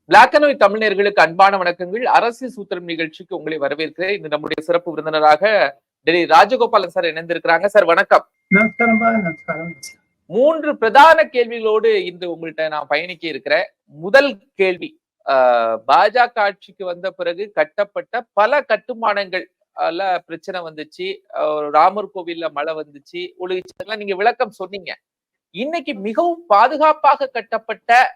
Black and white தமிழர்களுக்கு அன்பான வணக்கங்கள். அரசியல் சூத்திரம் நிகழ்ச்சிக்கு உங்களை வரவேற்கிறேன். இது நம்முடைய சிறப்பு விருந்தினராக டெல்லி ராஜகோபாலன் சார் இணைந்திருக்கிறாங்க. சார் வணக்கம். நமஸ்காரம். 3 பிரதான கேள்விகளோடு இன்று உங்கள்கிட்ட நான் பயணிக்க இருக்கிறேன். முதல் கேள்வி, பாஜக ஆட்சிக்கு வந்த பிறகு கட்டப்பட்ட பல கட்டுமானங்கள் பிரச்சனை வந்துச்சு. ராமர் கோவில்ல மழை வந்துச்சு, ஒழுகிச்செல்லாம் நீங்க விளக்கம் சொன்னீங்க. இன்னைக்கு மிகவும் பாதுகாப்பாக கட்டப்பட்ட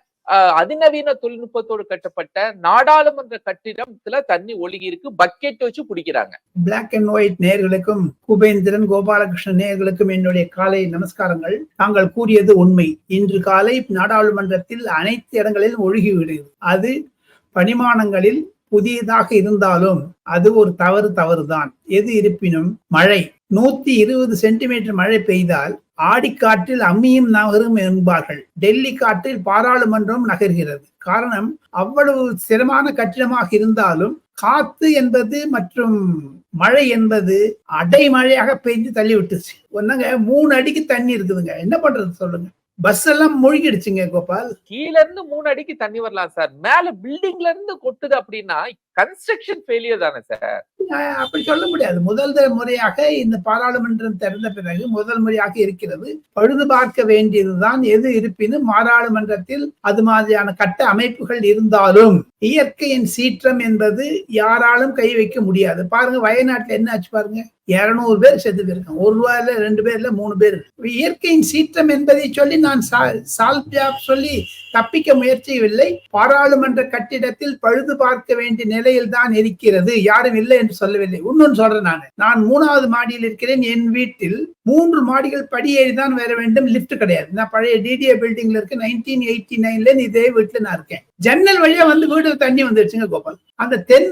அதிநவீன தொழில்நுட்பத்தோடு கட்டப்பட்ட நாடாளுமன்ற கட்டிடத்துல தண்ணி ஒழுகி இருக்கு, பக்கெட் வச்சு பிடிக்கிறாங்க. பிளாக் அண்ட் ஒயிட் நேயர்களுக்கும் குபேந்திரன் கோபாலகிருஷ்ணன் நேயர்களுக்கும் என்னுடைய காலை நமஸ்காரங்கள். தாங்கள் கூறியது உண்மை. இன்று காலை நாடாளுமன்றத்தில் அனைத்து இடங்களிலும் ஒழுகி விடுகிறது. அது பரிமாணங்களில் புதியதாக இருந்தாலும் அது ஒரு தவறுதான். எது இருப்பினும் மழை 120 சென்டிமீட்டர் மழை பெய்தால் ஆடிக்காற்றில் அம்மியும் நகரும் என்பார்கள். டெல்லி காற்றில் பாராளுமன்றம் நகர்கிறது. காரணம், அவ்வளவு சிரமமான கட்டிடமாக இருந்தாலும் காத்து என்பது மற்றும் மழை என்பது அடைமழையாக பெய்து தள்ளி விட்டுச்சு. ஒன்னாங்க 3 அடிக்கு தண்ணி இருக்குதுங்க. என்ன பண்றது சொல்லுங்க? பஸ் எல்லாம் மூழ்கிடுச்சுங்க கோபால். கீழ இருந்து 3 அடிக்கு தண்ணி வரலாம் சார். மேல பில்டிங்ல இருந்து கொட்டுது அப்படின்னா கன்ஸ்ட்ரக்ஷன் ஃபெயிலியர் தானே சார்? அப்படி சொல்ல முடியாது. முதல் முறையாக இந்த பாராளுமன்றம் திறந்த பிறகு முதல் முறையாக இருக்கிறது. பழுது பார்க்க வேண்டியதுதான். எது இருப்பினும் பாராளுமன்றத்தில் அது மாதிரியான கட்ட அமைப்புகள் இருந்தாலும் இயற்கையின் சீற்றம் என்பது யாராலும் கை வைக்க முடியாது. பாருங்க, வயநாட்டுல என்ன ஆச்சு பாருங்க. 200 பேர் செத்து போயிருக்காங்க. 1 ரூபாயில 2 பேர்ல 3 பேர். இயற்கையின் சீற்றம் என்பதை சொல்லி நான் சொல்லி தப்பிக்க முயற்சியவில்லை. பாராளுமன்ற கட்டிடத்தில் பழுது பார்க்க வேண்டிய நிலையில் தான் இருக்கிறது. யாரும் இல்லை என்று சொல்லவில்லை. இன்னொன்னு சொல்றேன், நான் 3வது மாடியில் இருக்கிறேன். என் வீட்டில் 3 மாடிகள் படியேறி தான் வர வேண்டும். லிப்ட் கிடையாது. நான் பழைய டிடிஏ பில்டிங்ல இருக்கு. 1989ல இதே வீட்டுல நான் இருக்கேன். ஜன்னல் வழியா வந்து வீட்டுல தண்ணி வந்துருச்சுங்க கோபால். அந்த தென்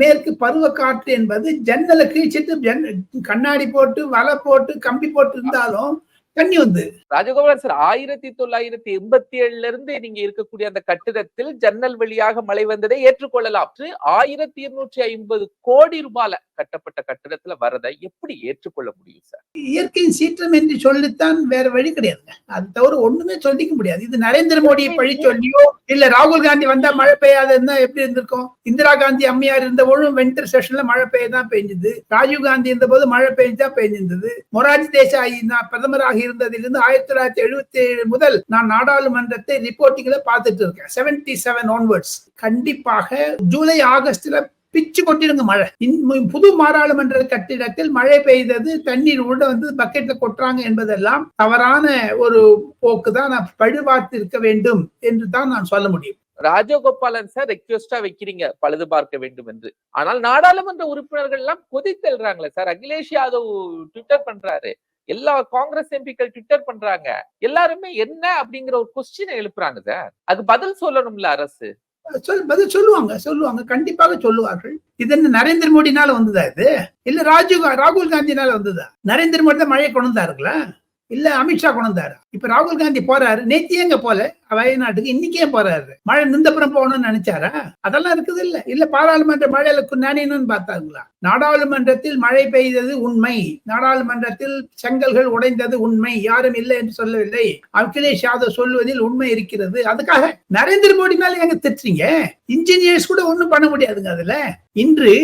மேற்கு பருவ காற்று என்பது ஜன்னலை கீழ்ச்சிட்டு கண்ணாடி போட்டு வலை போட்டு கம்பி போட்டு இருந்தாலும் தண்ணி வந்து. ராஜகோபாலன் சார், 1987ல இருந்து நீங்க இருக்கக்கூடிய அந்த கட்டிடத்தில் ஜன்னல் வழியாக மழை வந்ததை ஏற்றுக்கொள்ளலாம். 1250 கோடி ரூபாயில கட்டப்பட்ட கட்டிடத்துல வரதை எப்படி ஏற்றுக்கொள்ள முடியும் சார்? இயற்கையின் சீற்றம் என்று சொல்லித்தான், வேற வழி கிடையாதுங்க. அது தவிர ஒண்ணுமே சொல்லிக்க முடியாது. இது நரேந்திர மோடியை பழி சொல்லியோ இல்ல ராகுல் காந்தி வந்தா மழை பெய்யாத இருந்தா எப்படி இருந்திருக்கும்? இந்திரா காந்தி அம்மையார் இருந்த போதும் வின்டர் செஷன்ல மழை பெய்யதான் பெய்ஞ்சது. ராஜீவ் காந்தி இருந்த போது மழை பெய்ஞ்சா பெய்ஞ்சிருந்தது. மொரார்ஜி தேசாய் பிரதமராக இருந்ததிலிருந்து 1977 முதல் நான் நாடாளுமன்றத்தை ரிப்போர்ட்டிங்ல பார்த்துட்டு இருக்கேன். 77 onwards. கண்டிப்பாக ஜூலை ஆகஸ்ட்ல பிச்சு கொட்டிடுங்க மழை. புது பாராளுமன்ற கட்டிடத்தில் மழை பெய்தது, தண்ணீர் உள்ள வந்து பக்கெட்ல கொட்டுறாங்க என்பதெல்லாம் தவறான ஒரு போக்கு தான். நான் பழுபார்த்து இருக்க வேண்டும் என்று தான் நான் சொல்ல முடியும். ராஜகோபாலன் சார் ரெக்வெஸ்டா வைக்கிறீங்க பழுது பார்க்க வேண்டும் என்று. ஆனால் நாடாளுமன்ற உறுப்பினர்கள் எல்லாம் கொதித்தல்றாங்களே சார். அகிலேஷ் யாதவ் ட்விட்டர் பண்றாரு, எல்லா காங்கிரஸ் எம்பிக்கள் ட்விட்டர் பண்றாங்க. எல்லாருமே என்ன அப்படிங்கிற ஒரு கொஸ்டினை எழுப்புறாங்க சார். அது பதில் சொல்லணும்ல அரசு. பதில் சொல்லுவாங்க, கண்டிப்பாக சொல்லுவார்கள். இது என்ன நரேந்திர மோடினால வந்ததா? இது இல்ல ராகுல் காந்தினால வந்ததா? நரேந்திர மோடி தான் மழையை கொண்டு வந்தாருங்களா? இல்ல அமித்ஷா கொண்டு வந்தாரு? இப்ப ராகுல் காந்தி போறாரு, நேத்தி எங்க போல வயநாட்டுக்கு, இன்னைக்கே போறாரு. மழை நின்றப்புறம் போகணும்னு நினைச்சாரா? அதெல்லாம் இருக்குது. இல்ல பாராளுமன்ற மழையில நானேன்னு பார்த்தாங்களா? நாடாளுமன்றத்தில் மழை பெய்தது உண்மை. நாடாளுமன்றத்தில் செங்கல்கள் உடைந்தது உண்மை. யாரும் இல்லை என்று சொல்லவில்லை. அகிலேஷ் யாதவ் சொல்வதில் உண்மை இருக்கிறது. அதுக்காக நரேந்திர மோடி மேல எங்க திட்டுறீங்க? இன்ஜினியர்ஸ் கூட ஒண்ணும் பண்ண முடியாதுங்க அதுல. இன்று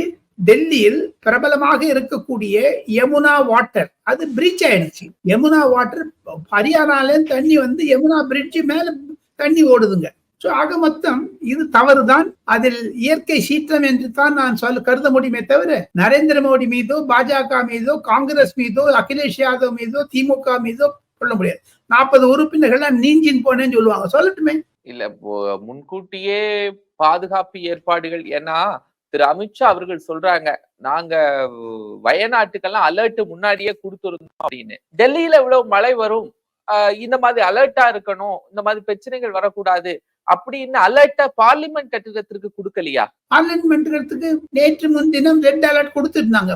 டெல்லியில் பிரபலமாக இருக்கக்கூடிய யமுனா வாட்டர் அது பிரிட்ஜ் ஆயிடுச்சு. யமுனா வாட்டர் ஹரியானால தண்ணி வந்து யமுனா பிரிட்ஜ் மேல தண்ணி ஓடுதுங்க. ஆக மொத்தம் இது தவறுதான். அதில் இயற்கை சீற்றம் என்று தான் நான் கருத முடியுமே தவிர நரேந்திர மோடி மீதோ பாஜக மீதோ காங்கிரஸ் மீதோ அகிலேஷ் யாதவ் மீதோ திமுக மீதோ சொல்ல முடியாது. 40 உறுப்பினர்கள் நீஞ்சின் போனேன்னு சொல்லுவாங்க. சொல்லட்டுமே. இல்ல, முன்கூட்டியே பாதுகாப்பு ஏற்பாடுகள். ஏன்னா திரு அமித்ஷா அவர்கள் சொல்றாங்க, நாங்க வயநாட்டுக்கெல்லாம் அலர்ட் முன்னாடியே கொடுத்துருந்தோம் அப்படின்னு. டெல்லியில இவ்வளவு மழை வரும், இந்த மாதிரி அலர்ட்டா இருக்கணும், இந்த மாதிரி பிரச்சனைகள் வரக்கூடாது அப்படின்னு அலர்ட்டா பார்லிமெண்ட் கட்டிடத்திற்கு கொடுக்கலையா? பார்லிமெண்ட் நேற்று முன்தினம் ரெட் அலர்ட் கொடுத்திருந்தாங்க.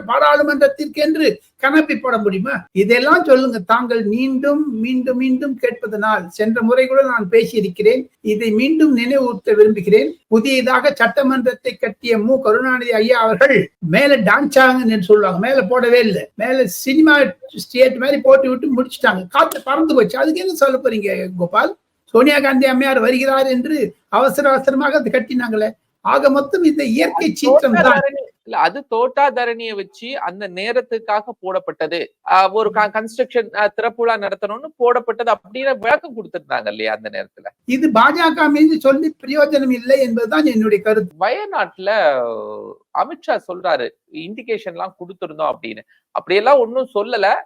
பாராளுமன்றத்திற்கு என்று கணப்பி போட முடியுமா? இதெல்லாம் சொல்லுங்க. தாங்கள் மீண்டும் மீண்டும் மீண்டும் கேட்பதனால் சென்ற முறை கூட நான் பேசியிருக்கிறேன். இதை மீண்டும் நினைவூட்ட விரும்புகிறேன். புதியதாக சட்டமன்றத்தை கட்டிய மு கருணாநிதி ஐயா அவர்கள் மேல டான்ஸ் ஆகுன்னு சொல்லுவாங்க. மேல போடவே இல்லை. மேல சினிமா ஸ்டேட் மாதிரி போட்டு விட்டு முடிச்சுட்டாங்க. காத்து பறந்து போச்சு. அதுக்கு என்ன சொல்ல போறீங்க கோபால்? சோனியா காந்தி அம்மையார் வருகிறார் என்று அவசரமாக அது கட்டினாங்களே. ஆக மொத்தம் இந்த இயற்கை சீற்றம் தான். இல்ல, அது தோட்டா தரணியை வச்சு அந்த நேரத்துக்காக போடப்பட்டது. ஒரு கன்ஸ்ட்ரக்ஷன் திறப்புலா நடத்தணும்னு போடப்பட்டது அப்படின்னு விளக்கம் கொடுத்திருந்தாங்க இல்லையா அந்த நேரத்துல. இது பாஜக மீது சொல்லி பிரயோஜனம் இல்லை என்பதுதான் என்னுடைய கருத்து. வயநாட்டுல அமித்ஷா சொல்றாரு இண்டிகேஷன் எல்லாம் கொடுத்திருந்தோம் அப்படின்னு. அப்படியெல்லாம் ஒன்னும் சொல்லல,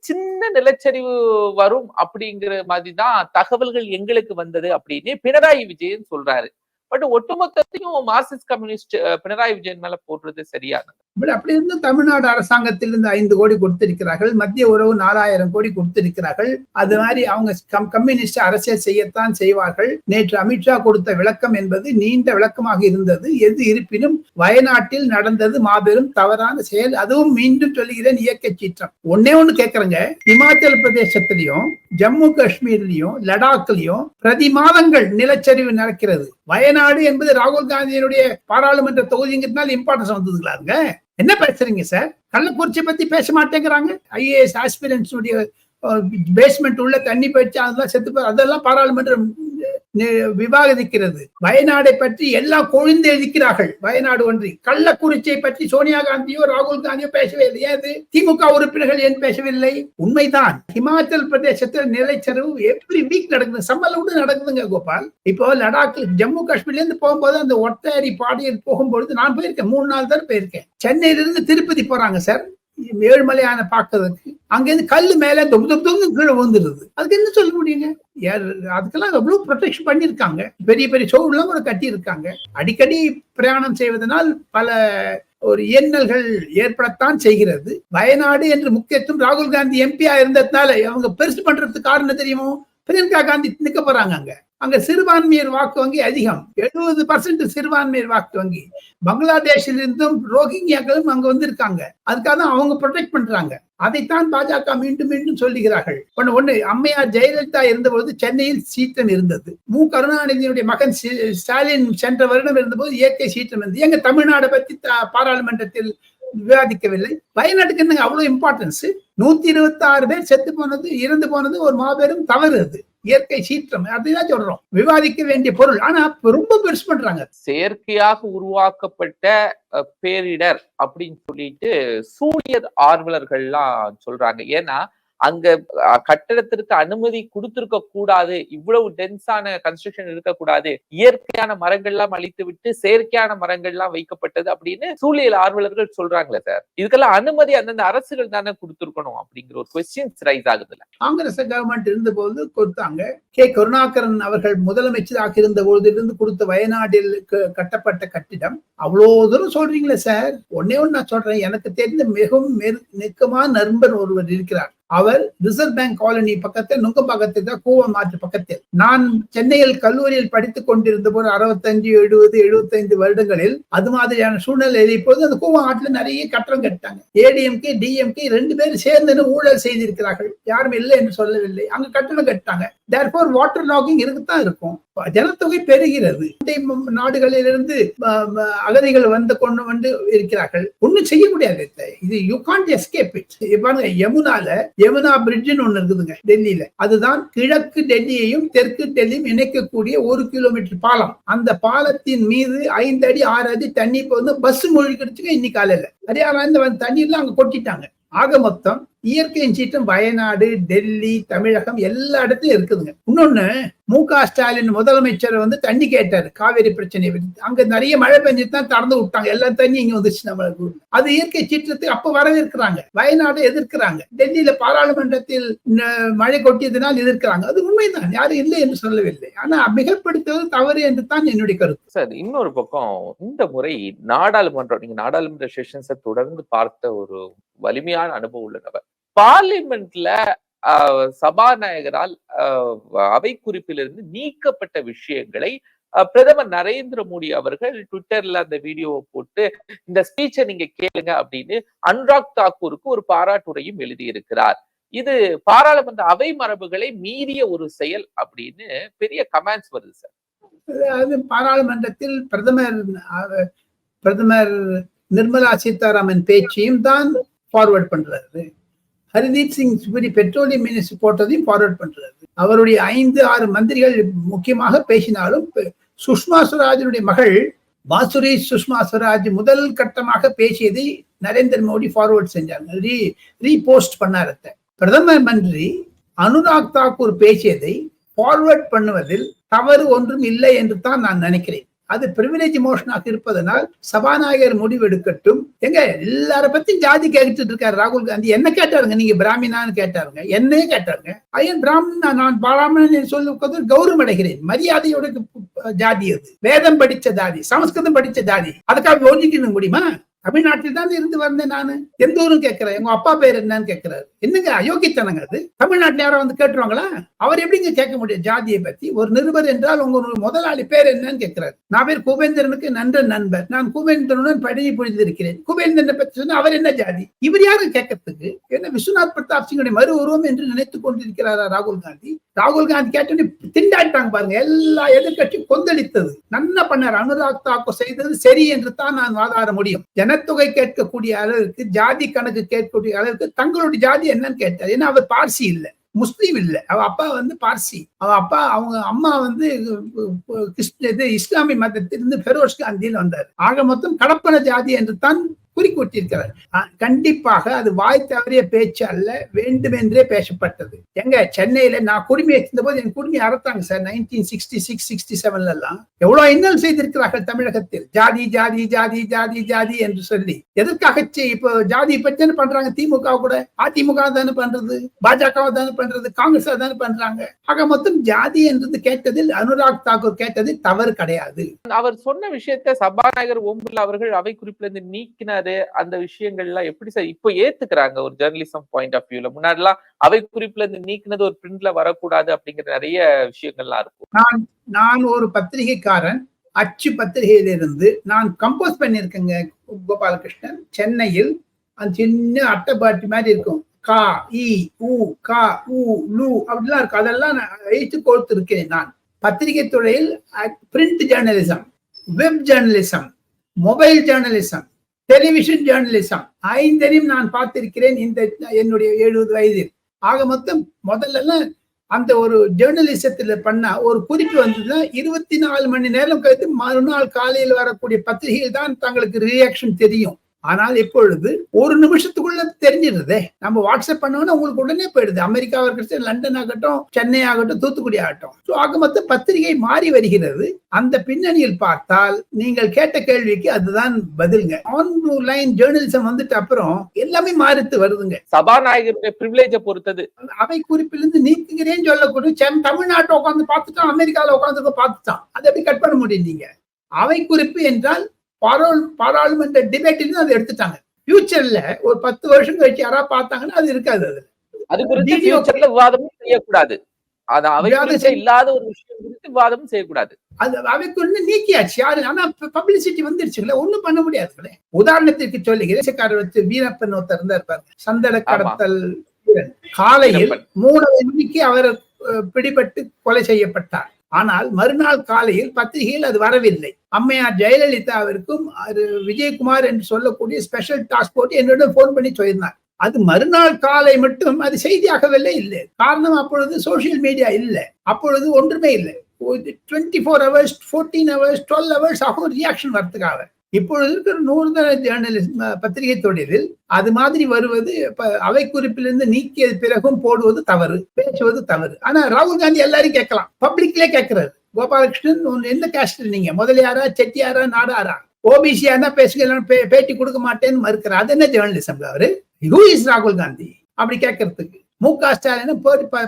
சின்ன நிலச்சரிவு வரும் அப்படிங்கிற மாதிரிதான் தகவல்கள் எங்களுக்கு வந்தது அப்படின்னு பினராயி விஜயன் சொல்றாரு. பட் ஒட்டுமொத்தத்தையும் மார்க்சிஸ்ட் கம்யூனிஸ்ட் பினராயி விஜயன் மேல போடுறது சரியானது. அப்படி இருந்து தமிழ்நாடு அரசாங்கத்திலிருந்து 5 கோடி கொடுத்திருக்கிறார்கள், மத்திய உறவு 4000 கோடி கொடுத்திருக்கிறார்கள். அது மாதிரி அவங்க கம்யூனிஸ்ட் அரசியல் செய்யத்தான் செய்வார்கள். நேற்று அமித்ஷா கொடுத்த விளக்கம் என்பது நீண்ட விளக்கமாக இருந்தது. எது இருப்பினும் வயநாட்டில் நடந்தது மாபெரும் தவறான செயல். அதுவும் மீண்டும் சொல்லுகிறேன், இயற்கை சீற்றம். ஒன்னே ஒண்ணு கேட்கறேங்க, இமாச்சல பிரதேசத்திலையும் ஜம்மு காஷ்மீர்லயும் லடாக்லயும் பிரதி மாதங்கள் நிலச்சரிவு நடக்கிறது. வயநாடு என்பது ராகுல் காந்தியினுடைய பாராளுமன்ற தொகுதிங்கிறதுனால இம்பார்ட்டன்ஸ் வந்ததுங்களாங்க. என்ன பேசுறீங்க சார்? கள்ளக்குறிச்சி பத்தி பேச மாட்டேங்கிறாங்க. ஐஏஎஸ் ஆஸ்பிரன்ஸ் பேஸ்மெண்ட் உள்ள தண்ணி போயிடுச்சு, அதெல்லாம் செத்து, அதெல்லாம் பாராளுமன்றம் விவாதிக்கிறது. வயநாடை பற்றி எல்லாம் கொழுந்து எழுக்கிறார்கள். வயநாடு ஒன்றி கள்ளக்குறிச்சியை பற்றி சோனியா காந்தியோ ராகுல் காந்தியோ பேசவே இல்லை. ஏது திமுக உறுப்பினர்கள் ஏன் பேசவில்லை? உண்மைதான், இமாச்சல் பிரதேசத்தில் நிலச்சரிவு எவ்ரி வீக் நடக்குது, சம்மலோடு நடக்குதுங்க கோபால். இப்போ லடாக் ஜம்மு காஷ்மீர்ல இருந்து போகும்போது அந்த ஒட்டேரி பாடியில் போகும்பொழுது நான் போயிருக்கேன், 3 நாள் தான் போயிருக்கேன். சென்னையிலிருந்து திருப்பதி போறாங்க சார் ஏழுமலையான பாக்குறதுக்கு. அங்கிருந்து கல்லு மேல கீழே வந்துருது. அதுக்கு என்ன சொல்ல முடியுங்க? அதுக்கெல்லாம் எவ்வளவு ப்ரொடெக்ஷன் பண்ணிருக்காங்க, பெரிய பெரிய சோறுலாம் கூட கட்டி இருக்காங்க. அடிக்கடி பிரயாணம் செய்வதனால் பல ஒரு எண்ணல்கள் ஏற்படத்தான் செய்கிறது. வயநாடு என்று முக்கியத்துவம் ராகுல் காந்தி எம்பியா இருந்ததுனால அவங்க பெருசு பண்றதுக்கு காரணம் தெரியுமோ? பிரியங்கா காந்தி நிக்க போறாங்க. அங்க சிறுபான்மையர் வாக்கு வங்கி அதிகம், 70% சிறுபான்மையர் வாக்கு வங்கி. பங்களாதேஷில் இருந்தும் ரோஹிங்கியாக்களும் அங்க வந்திருக்காங்க. அதுக்காக தான் அவங்க ப்ரொடெக்ட் பண்றாங்க. அதைத்தான் பாஜக மீண்டும் மீண்டும் சொல்லுகிறார்கள். ஒண்ணு அம்மையார் ஜெயலலிதா இருந்தபோது சென்னையில் சீற்றம் இருந்தது. மு கருணாநிதியுடைய மகன் ஸ்டாலின் சென்ற வருடம் இருந்தபோது இயற்கை சீற்றம் இருந்தது. எங்க தமிழ்நாடு பத்தி பாராளுமன்றத்தில் விவாதிக்கவில்லை. வயநாட்டுக்கு என்னங்க அவ்வளவு இம்பார்ட்டன்ஸ்? 126 பேர் செத்து போனது, இறந்து போனது ஒரு மாபெரும் தவறு. அது இயற்கை சீற்றம், அதுதான் சொல்றோம், விவாதிக்க வேண்டிய பொருள். ஆனா ரொம்ப பெருசு பண்றாங்க. செயற்கையாக உருவாக்கப்பட்ட பேரிடர் அப்படின்னு சொல்லிட்டு சூழியல் ஆர்வலர்கள்லாம் சொல்றாங்க. ஏன்னா அங்க கட்டடத்திற்கு அனுமதி கொடுத்திருக்க கூடாது, இவ்வளவு டென்ஸான கன்ஸ்ட்ரக்ஷன் இருக்கக்கூடாது, இயற்கையான மரங்கள்லாம் அழித்து விட்டு செயற்கையான மரங்கள்லாம் வைக்கப்பட்டது அப்படின்னு சூழியல் ஆர்வலர்கள் சொல்றாங்களே சார். இதுக்கெல்லாம் அனுமதி அந்தந்த அரசுகள் தானே கொடுத்திருக்கணும் அப்படிங்கிற ஒரு கொஸ்டின்ஸ் ரைஸ் ஆகுதுல்ல. காங்கிரஸ் கவர்மெண்ட் இருந்த போது கொடுத்தாங்க. கே கருணாகரன் அவர்கள் முதலமைச்சராக இருந்த பொழுதிலிருந்து கொடுத்த வயநாட்டில் கட்டப்பட்ட கட்டிடம் அவ்வளவு தூரம் சொல்றீங்களே சார். ஒன்னே ஒன்னு நான் சொல்றேன், எனக்கு தெரிந்த மிகவும் நெருக்கமான நண்பர் ஒருவர் இருக்கிறார். அவர் ரிசர்வ் பேங்க் காலனி பக்கத்தில் நுங்கம்பாக்கத்தில் தான், கூவமாற்று பக்கத்தில். நான் சென்னையில் கல்லூரியில் படித்துக் கொண்டிருந்த போது 65, 70, 75 வருடங்களில் அது மாதிரியான சூழ்நிலை இப்போது அந்த கூவமாற்றுல நிறைய கட்டடம் கட்டாங்க. ஏடிஎம்கே டிஎம்கே 2 பேரும் சேர்ந்து ஊழல் செய்திருக்கிறார்கள், யாரும் இல்லை என்று சொல்லவில்லை. அங்க கட்டடம் கட்டாங்க. தேர்ஃபோர் வாட்டர் லாகிங் இருக்குதான் இருக்கும். ஜனத்தொகை பெறுகிறது. நாடுகளிலிருந்து அகதிகள் வந்து இருக்கிறார்கள். ஒன்னும் செய்ய முடியாது. இது you can't escape it. Yamuna பிரிட்ஜ்னு ஒண்ணு இருக்குதுங்க டெல்லியில. அதுதான் கிழக்கு டெல்லியையும் தெற்கு டெல்லியும் இணைக்கக்கூடிய 1 கிலோமீட்டர் பாலம். அந்த பாலத்தின் மீது 5 அடி 6 அடி தண்ணி இப்போ வந்து பஸ் மூழ்கிடுச்சுங்க. இன்னைக்கு காலையில அதே தண்ணீர்லாம் அங்க கொட்டிட்டாங்க. ஆக மொத்தம் இயற்கையின் சீற்றம் வயநாடு, டெல்லி, தமிழகம் எல்லா இடத்துலயும் இருக்குதுங்க. இன்னொன்னு, மு.க. ஸ்டாலின் முதலமைச்சர் வந்து தண்ணி கேட்டாரு காவேரி பிரச்சனையை பற்றி. அங்க நிறைய மழை பெஞ்சுதான் திறந்து விட்டாங்க, எல்லா தண்ணி இங்க வந்துச்சு நம்மளுக்கு. அது இயற்கை சீற்றத்துக்கு அப்ப வரவேற்கிறாங்க. வயநாடு எதிர்க்கிறாங்க. டெல்லியில பாராளுமன்றத்தில் மழை கொட்டியதுனால் எதிர்க்கிறாங்க. அது உண்மைதான், யாரும் இல்லை என்று சொல்லவில்லை. ஆனா மிகப்படுத்துவது தவறு என்று தான் என்னுடைய கருத்து. சார், இன்னொரு பக்கம் இந்த முறை நாடாளுமன்றம், நீங்க நாடாளுமன்ற செஷன்ஸை தொடர்ந்து பார்த்த ஒரு வலிமையான அனுபவம் உள்ளவர். பார்லிமெண்ட்ல சபாநாயகரால் அவை குறிப்பிலிருந்து நீக்கப்பட்ட விஷயங்களை பிரதமர் நரேந்திர மோடி அவர்கள் ட்விட்டர்ல அந்த வீடியோவை போட்டு இந்த ஸ்பீச்சை நீங்க கேளுங்க அப்படின்னு அனுராக் தாக்கூருக்கு ஒரு பாராட்டுரையும் எழுதியிருக்கிறார். இது பாராளுமன்ற அவை மரபுகளை மீறிய ஒரு செயல் அப்படின்னு பெரிய கமெண்ட்ஸ் வருது சார். அது பாராளுமன்றத்தில் பிரதமர் நிர்மலா சீதாராமன் பேச்சையும் தான் ஃபார்வர்ட் பண்றாரு. Hardeep Singh Puri petroleum minister போட்டதையும் forward பண்றாரு. அவருடைய 5-6 மந்திரிகள் முக்கியமாக பேசினாலும் சுஷ்மா ஸ்வராஜனுடைய மகள் மாசுரி சுஷ்மா ஸ்வராஜ் முதல் கட்டமாக பேசியதை நரேந்திர மோடி ஃபார்வர்ட் செஞ்சாங்க, ரீபோஸ்ட் பண்ணாரு. பிரதம மந்திரி அனுராக் தாக்கூர் பேசியதை ஃபார்வர்ட் பண்ணுவதில் தவறு ஒன்றும் இல்லை என்று தான் நான் நினைக்கிறேன். அது பிரிவிலேஜ் மோஷனாக இருப்பதனால் சபாநாயகர் முடிவெடுக்கட்டும். எங்க எல்லார பத்தியும் ஜாதி கேட்டுட்டு இருக்காரு ராகுல் காந்தி. என்ன கேட்டாருங்க, நீங்க பிராமினான்னு கேட்டாருங்க, என்னையே கேட்டாருங்க. ஐயன் பிராமணன், நான் பிராமணன் சொல்லுவது கௌரவம் அடைகிறேன், மரியாதையோட ஜாதி அது, வேதம் படிச்ச ஜாதி, சமஸ்கிருதம் படிச்ச ஜாதி, அதுக்காக ஒழிக்கணும் முடியுமா? தமிழ்நாட்டில் தான் இருந்து வந்தேன் நானு, எந்த ஊரும் கேட்கிறேன், உங்க அப்பா பேர் என்னன்னு கேட்கிறாரு. என்னங்க அயோக்கியத்தனங்க அது? தமிழ்நாட்டில் யாரும் வந்து கேட்டுருவாங்களா? அவர் எப்படிங்க கேட்க முடியும் ஜாதியை பத்தி? ஒரு நிருபர் என்றால் உங்க முதலாளி பேர் என்னன்னு கேட்கிறாரு. நான் பேர் குபேந்திரனுக்கு நன்ற நண்பர், நான் குபேந்திரனுடன் பழகி புரிந்திருக்கிறேன், குபேந்திரனை பற்றி சொன்னா அவர் என்ன ஜாதி? இவர் யாரு கேட்கறதுக்கு? என்ன விஸ்வநாத் பிரதாப் சிங்குடைய மறு உருவம் என்று நினைத்துக் கொண்டிருக்கிறாரா ராகுல் காந்தி? ராகுல் காந்தி கேட்டு திண்டாட்டாங்க பாருங்க, எல்லா எதிர்கட்சியும் கொந்தளித்தது. நன்னா பண்ணார். அனுராக் தாக்கூர் செய்தது சரி என்று தான் நான் வாதாட முடியும். ஜனத்தொகை கேட்கக்கூடிய அளவுக்கு, ஜாதி கணக்கு கேட்கக்கூடிய அளவுக்கு தங்களுடைய ஜாதி என்னன்னு கேட்டார். ஏன்னா அவர் பார்சி இல்ல, முஸ்லீம் இல்ல, அவ அப்பா வந்து பார்சி, அவ அப்பா அவங்க அம்மா வந்து இஸ்லாமிய மதத்திலிருந்து பெரோஸ் காந்தியில் வந்தார். ஆக மொத்தம் கடப்பன ஜாதி என்று தான் குறிப்பிட்டிருக்கிறார். கண்டிப்பாக அது வாய் தவறிய பேச்சு அல்ல, வேண்டுமென்றே பேசப்பட்டது. எங்க சென்னையில நான் குடிமை இருந்த போது என் குடிமை அறுத்தாங்க சார். 1966-67 எல்லாம் எவ்வளவு இன்னல் செய்திருக்கிறார்கள் தமிழகத்தில். ஜாதி ஜாதி ஜாதி ஜாதி ஜாதி என்று சொல்லி எதற்காக? இப்போ ஜாதி பற்றி பண்றாங்க திமுக கூட, அதிமுக தானே பண்றது, பாஜக தானே பண்றது, காங்கிரஸ் தானே பண்றாங்க. ஆக மொத்தம் ஜாதி என்றது கேட்டதில் அனுராக் தாக்கூர் கேட்டது தவறு கிடையாது. அவர் சொன்ன விஷயத்தை சபாநாயகர் ஓம் பிர்லா அவர்கள் அவை குறிப்பில இருந்து நீக்கினார். அந்த விஷயங்கள்லாம் எப்படி சார் இப்போ ஏத்துக்கிறாங்க ஒரு ஜெர்னலிசம் பாயிண்ட் ஆஃப் வியூல? முன்னாடிலாம் அவை குறிப்புல இருந்து நீக்கினது ஒரு பிரிண்ட்ல வரக்கூடாது அப்படிங்கிற நிறைய விஷயங்கள்லாம் இருக்கும். நான் ஒரு பத்திரிகைக்காரன், அச்சு பத்திரிகையிலிருந்து நான் கம்போஸ் பண்ணியிருக்கேங்க கோபாலகிருஷ்ணன். சென்னையில் அந்த சின்ன அட்டைப்பாட்டி மாதிரி இருக்கும், கா இ உ கா உ லு அப்படிலாம் இருக்கும். அதெல்லாம் எழுத்து கொடுத்திருக்கேன் நான். பத்திரிகை துறையில் print journalism, web journalism, mobile journalism, television journalism 5 நான் பார்த்திருக்கிறேன் இந்த என்னுடைய 70 வயதில். ஆக மொத்தம் முதல்ல அந்த ஒரு ஜேர்னலிசத்துல பண்ண ஒரு குறிப்பு வந்ததுன்னா 24 மணி நேரம் கழித்து மறுநாள் காலையில் வரக்கூடிய பத்திரிகையில் தான் தங்களுக்கு ரியாக்ஷன் தெரியும். ஆனால் இப்பொழுது ஒரு நிமிஷத்துக்குள்ள தெரிஞ்சிடுறதே. நம்ம வாட்ஸ்அப் பண்ணோம்னா உங்களுக்கு உடனே போயிடுது. அமெரிக்காவா இருக்கட்டும், லண்டன் ஆகட்டும், சென்னை ஆகட்டும், தூத்துக்குடி ஆகட்டும். ஆக மொத்த பத்திரிகை மாறி வருகிறது. அந்த பின்னணியில் பார்த்தால் நீங்கள் கேட்ட கேள்விக்கு அதுதான் பதிலுங்க. ஆன்லைன் ஜேர்னலிசம் வந்துட்டு அப்புறம் எல்லாமே மாறித்து வருதுங்க. சபாநாயகருடைய பிரிவிலேஜை பொறுத்தது அவை குறிப்பிலிருந்து நீக்குகிறேன்னு சொல்லக்கூடிய தமிழ்நாட்டை உட்காந்து பார்த்துட்டான், அமெரிக்காவில் உட்காந்து பார்த்துட்டான். அதை எப்படி கட் பண்ண முடியும்? நீங்க அவை குறிப்பு என்றால் பாராளுமன்ற டிபேட்டில் அதை எடுத்துட்டாங்க. ஃபியூச்சர்ல ஒரு 10 வருஷம் கழிச்சு யாராவது பார்த்தாங்கன்னா அது இருக்காது. அது குறித்து ஃபியூச்சர்ல விவாதமும் செய்யக்கூடாது. அது அவைக்குள்ள இல்லாத ஒரு விஷயம் குறித்து விவாதமும் செய்யக்கூடாது. அது அவைக்குள்ள நீக்கியாச்சு யாரு. ஆனா பப்ளிசிட்டி வந்துருச்சுங்களே, ஒண்ணும் பண்ண முடியாதுங்களே. உதாரணத்திற்கு சொல்லுகிறேன், வீரப்பன் ஒருத்தர் இருந்தா இருப்பாரு, சந்தன கடத்தல் வீரன். காலையில் 3 மணிக்கு அவர் பிடிபட்டு கொலை செய்யப்பட்டார். ஆனால் மறுநாள் காலையில் பத்திரிகையில் அது வரவில்லை. அம்மையார் ஜெயலலிதாவிற்கும் விஜயகுமார் என்று சொல்லக்கூடிய ஸ்பெஷல் டாஸ்க் போட்டு என்னிடம் போன் பண்ணி சொல்லியிருந்தார். அது மறுநாள் காலை மட்டும் அது செய்தியாகவில்லை. இல்லை, காரணம் அப்பொழுது சோசியல் மீடியா இல்லை, அப்பொழுது ஒன்றுமே இல்லை. 24 hours 14 hours 12 hours ஆகும் ரியாக்ஷன் வரதுக்காக. இப்பொழுது இருக்கிற நூதன ஜேர்னலிஸ்ட் பத்திரிகை தொழிலில் அது மாதிரி வருவது, அவை குறிப்பிலிருந்து நீக்கியது பிறகும் போடுவது தவறு, பேசுவது தவறு. ஆனா ராகுல் காந்தி எல்லாரும் கேட்கலாம், பப்ளிக்லே கேட்கிறாரு. கோபாலகிருஷ்ணன் எந்த காஸ்ட் நீங்க, முதலியாரா, செட்டியாரா, நாடாரா, ஓபிசியா தான் பேசுகிறேன், பேட்டி கொடுக்க மாட்டேன்னு மறுக்கிறார். அது என்ன ஜேர்னலிசம்? அவரு ஹூ இஸ் ராகுல் காந்தி அப்படி கேட்கறதுக்கு? மு.க. ஸ்டாலின்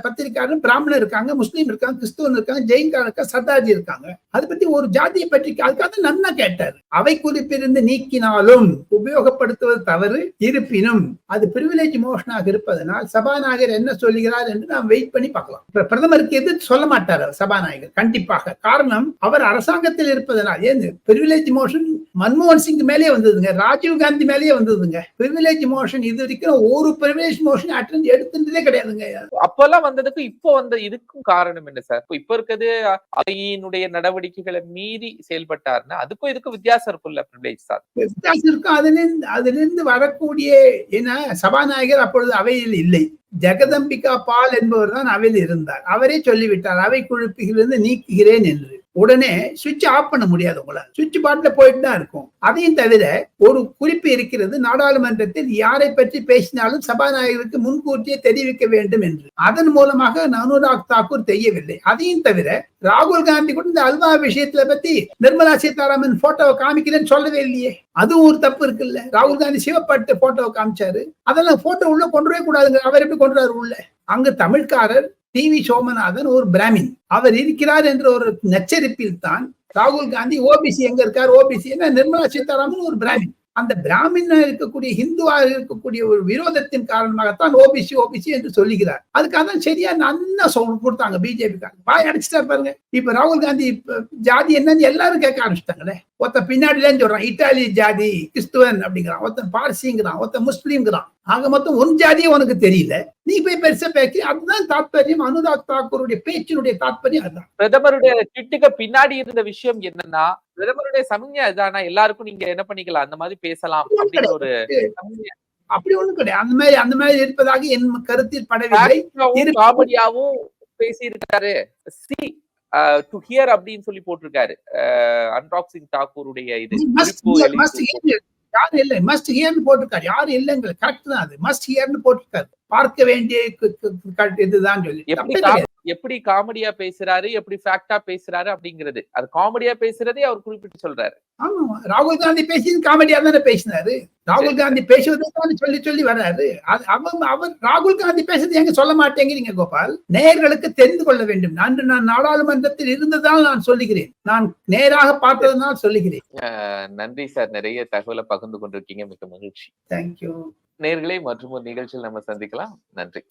பத்திரிகையாளர் பிராமணர் இருக்காங்க, முஸ்லீம் இருக்காங்க, கிறிஸ்துவன் இருக்காங்க, ஜெயின்கார் இருக்காங்க, சர்தார்ஜி இருக்காங்க. அதை பத்தி ஒரு ஜாதியை பற்றி அதுக்காக நன்னா கேட்டார். அவை குறிப்பிலிருந்து நீக்கினாலும் உபயோகப்படுத்துவது தவறு. இருப்பினும் அது பிரிவிலேஜ் மோஷனாக இருப்பதனால் சபாநாயகர் என்ன சொல்லுகிறார் என்று நாம் வெயிட் பண்ணி பார்க்கலாம். பிரதமருக்கு எதிர்த்து சொல்ல மாட்டார் சபாநாயகர் கண்டிப்பாக. காரணம் அவர் அரசாங்கத்தில் இருப்பதனால். ஏன் பிரிவிலேஜ் மோஷன் மன்மோகன் சிங் மேலேயே வந்ததுங்க, ராஜீவ் காந்தி மேலேயே வந்ததுங்க. பிரிவிலேஜ் மோஷன் இது வரைக்கும் ஒரு பிரிவிலேஜ் மோஷன் அட்டெண்ட் எடுத்துட்டதே கிடையாதுங்க. அப்பெல்லாம் வந்ததுக்கு இப்போ வந்த இதுக்கும் காரணம் என்ன சார்? இப்ப இருக்கிறது அவையினுடைய நடவடிக்கைகளை மீறி செயல்பட்டாருன்னா அதுக்கும் இதுக்கும் வித்தியாசம் இருக்கும்ல பிரிவிலேஜ் சார். வித்தியாசம் இருக்கும். அதிலிருந்து வரக்கூடிய ஏன்னா சபாநாயகர் அப்பொழுது அவையில் இல்லை. ஜெகதம்பிகா பால் என்பவர் தான் அவையில் இருந்தார். அவரே சொல்லிவிட்டார் அவை குழுப்பிலிருந்து நீக்குகிறேன் என்று. உடனே சுவிட்ச் ஆஃப் பண்ண முடியாது, உங்களால் சுவிட்ச் பாட்டுல போயிட்டு தான் இருக்கும். அதையும் தவிர ஒரு குறிப்பு இருக்கிறது, நாடாளுமன்றத்தில் யாரை பற்றி பேசினாலும் சபாநாயகருக்கு முன்கூட்டியே தெரிவிக்க வேண்டும் என்று. அதன் மூலமாக அனுராக் தாக்கூர் செய்யவில்லை. அதையும் தவிர ராகுல் காந்தி கூட இந்த அல்வா விஷயத்துல பத்தி நிர்மலா சீதாராமன் போட்டோவை காமிக்கிறேன்னு சொல்லவே இல்லையே. அதுவும் ஒரு தப்பு இருக்குல்ல. ராகுல் காந்தி சிவப்பட்டு போட்டோவை காமிச்சாரு, அதெல்லாம் போட்டோ உள்ள கொண்டுவே கூடாதுங்க. அவர் எப்படி கொண்டுறாரு உள்ள? அங்கு தமிழ்காரர் டிவி சோமநாதன் ஒரு பிராமின், அவர் இருக்கிறார் என்ற ஒரு நச்சரிப்பில் தான் ராகுல் காந்தி ஓபிசி எங்க இருக்கார், ஓபிசி என்ன, நிர்மலா சீதாராமன் ஒரு பிராமின். அந்த பிராமின் இருக்கக்கூடிய ஹிந்துவாக இருக்கக்கூடிய ஒரு விரோதத்தின் காரணமாகத்தான் ஓபிசி ஓபிசி என்று சொல்லுகிறார். அதுக்காக தான் சரியா நல்லா கொடுத்தாங்க பிஜேபி காரங்க. வாய் அடிச்சுட்டா பாருங்க. இப்ப ராகுல் காந்தி ஜாதி என்னன்னு எல்லாரும் கேட்க ஆரம்பிச்சிட்டாங்களே. ஒருத்த பின்னாடிலேன்னு சொல்றான் இத்தாலி ஜாதி கிறிஸ்துவன் அப்படிங்கிறான், ஒருத்தன் பார்சிங்கிறான், ஒருத்தன் முஸ்லீம்ங்கிறான். ஆக மொத்தம் ஒரு ஜாதியே உனக்கு தெரியல, நீ போய் பெருசா பேசி. அதுதான் தாத்பரியம், அனுராக் தாக்கூருடைய பேச்சினுடைய தாத்பரியம் அதுதான். பிரதமருடைய ட்வீட்டுக்கு பின்னாடி இருந்த விஷயம் என்னன்னா, பிரதமருடைய சமன்யா இதுதானா, எல்லாருக்கும் நீங்க என்ன பண்ணிக்கலாம் அந்த மாதிரி பேசலாம் அப்படின்னு ஒரு அப்படி ஒண்ணும் கிடையாது. அந்த மாதிரி இருப்பதாக என் கருத்தில் படவில்லை. காமெடியாவும் பேசியிருக்காரு. சி டு ஹியர் அப்படின்னு சொல்லி போட்டிருக்காரு அனுராக் சிங் தாக்கூருடைய இது. யாரும் இல்லை, மஸ்ட் ஹியர்னு போட்டிருக்காரு. யாரும் இல்லைங்க, கரெக்ட் தான். அது மஸ்ட் ஹியர்னு போட்டிருக்காரு. பார்க்க வேண்டிய இதுதான் சொல்லி. எப்படி காமெடியா பேசுறாரு, எப்படி ஃபேக்டா பேசுறாரு அப்படிங்கிறது, அது காமெடியா பேசுறதே அவர் குறிப்பிட்டு சொல்றாரு. ஆமா, ராகுல் காந்தி பேசியது காமெடியா தானே பேசினாரு. ராகுல் காந்தி பேசுவதை தான் சொல்லி சொல்லி வர்றாரு. அவர் ராகுல் காந்தி பேசுறது எங்க சொல்ல மாட்டேங்கிறீங்க கோபால். நேயர்களுக்கு தெரிந்து கொள்ள வேண்டும். அன்று நான் நாடாளுமன்றத்தில் இருந்ததால் நான் சொல்லுகிறேன், நான் நேராக பார்த்ததனால் சொல்லுகிறேன். நன்றி சார், நிறைய தகவலை பகிர்ந்து கொண்டிருக்கீங்க, மிக்க மகிழ்ச்சி. தேங்க்யூ. நேயர்களே, மற்றும் ஒரு நிகழ்ச்சியில் நம்ம சந்திக்கலாம். நன்றி.